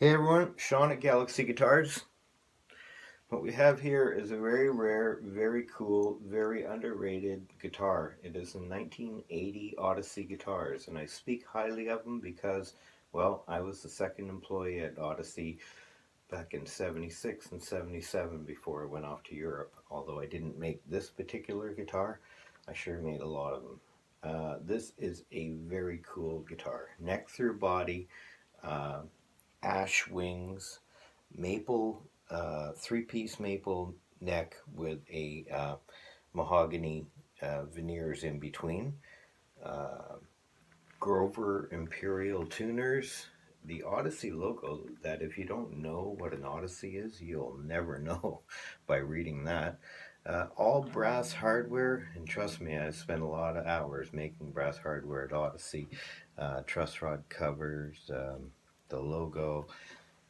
Hey everyone, Sean at Galaxy Guitars. What we have here is a very rare, very cool, very underrated guitar. It is a 1980 Odyssey guitars, and I speak highly of them because, well, I was the second employee at Odyssey back in 76 and 77 before I went off to Europe. Although I didn't make this particular guitar, I sure made a lot of them. This is a very cool guitar. Neck through body, uh, ash wings, maple, three-piece maple neck with a mahogany veneers in between. Uh, Grover Imperial tuners. The Odyssey logo, that if you don't know what an Odyssey is, you'll never know by reading that. All brass hardware, and trust me, I spent a lot of hours making brass hardware at Odyssey. Truss rod covers, the logo,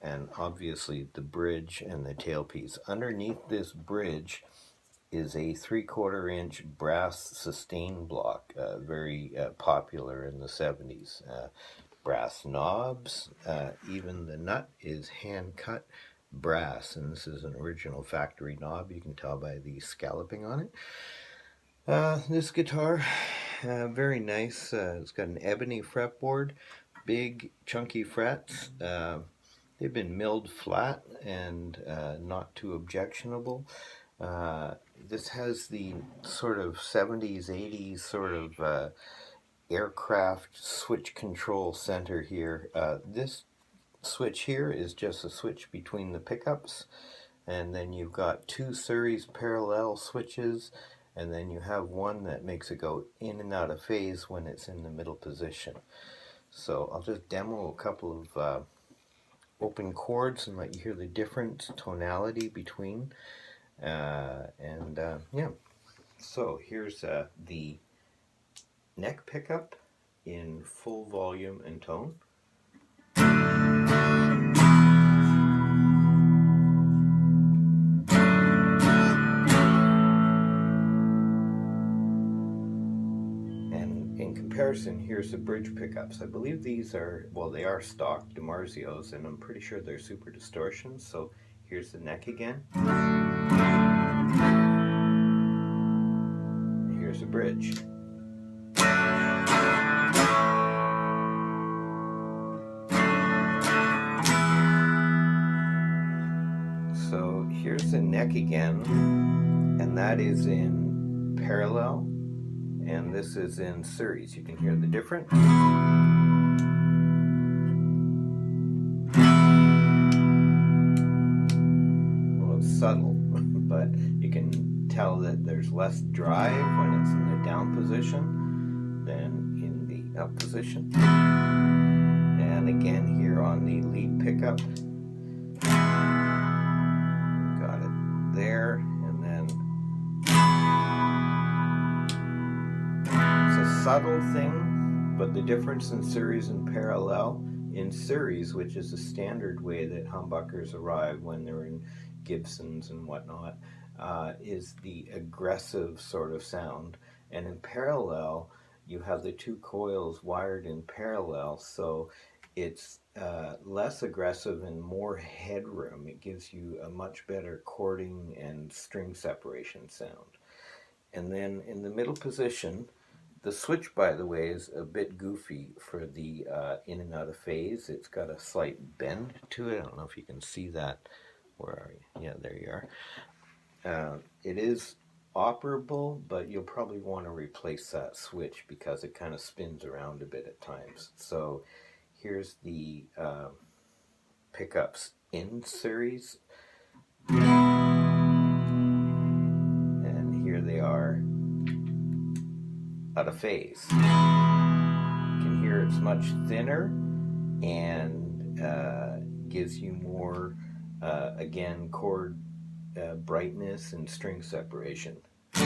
and obviously the bridge and the tailpiece. Underneath this bridge is a 3/4 inch brass sustain block, very popular in the 70s. Brass knobs, even the nut is hand cut brass, and this is an original factory knob. You can tell by the scalloping on it. This guitar, very nice. It's got an ebony fretboard, big chunky frets. They've been milled flat and not too objectionable. This has the sort of 70s, 80s sort of aircraft switch control center here. This switch here is just a switch between the pickups, and then you've got two series parallel switches, and then you have one that makes it go in and out of phase when it's in the middle position. So I'll just demo a couple of open chords and let you hear the different tonality between. Yeah, so here's the neck pickup in full volume and tone. And in comparison, here's the bridge pickups. I believe these are, well, they are stock DiMarzios, and I'm pretty sure they're super distortions. So here's the neck again. Here's the bridge. So here's the neck again, and that is in parallel, and this is in series. You can hear the difference. Well, it's subtle, but you can tell that there's less drive when it's in the down position than in the up position. And again here on the lead pickup, got it there, and then it's a subtle thing, but the difference in series and parallel, in series, which is a standard way that humbuckers arrive when they're in Gibsons and whatnot, is the aggressive sort of sound, and in parallel you have the two coils wired in parallel, so it's less aggressive and more headroom. It gives you a much better chording and string separation sound. And then in the middle position, the switch, by the way, is a bit goofy for the in and out of phase. It's got a slight bend to it. I don't know if you can see that. Where are you? Yeah, there you are. It is operable, but you'll probably want to replace that switch because it kind of spins around a bit at times. So here's the pickups in series, and here they are out of phase. You can hear it's much thinner and gives you more, again, chord brightness and string separation. You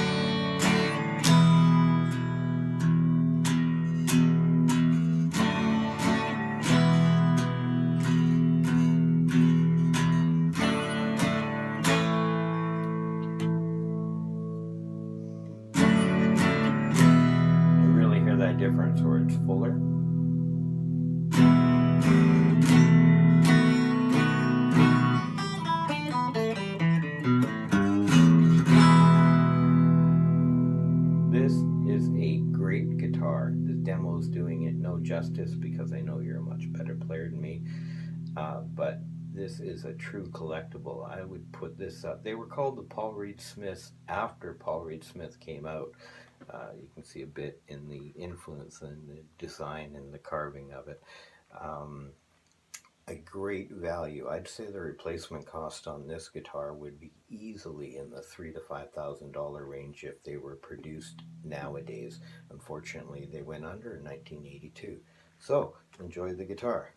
really hear that difference where it's fuller. But this is a true collectible. I would put this up. They were called the Paul Reed Smiths after Paul Reed Smith came out. You can see a bit in the influence and the design and the carving of it. Um, a great value. I'd say the replacement cost on this guitar would be easily in the $3,000 to $5,000 range if they were produced nowadays. Unfortunately, they went under in 1982. So enjoy the guitar.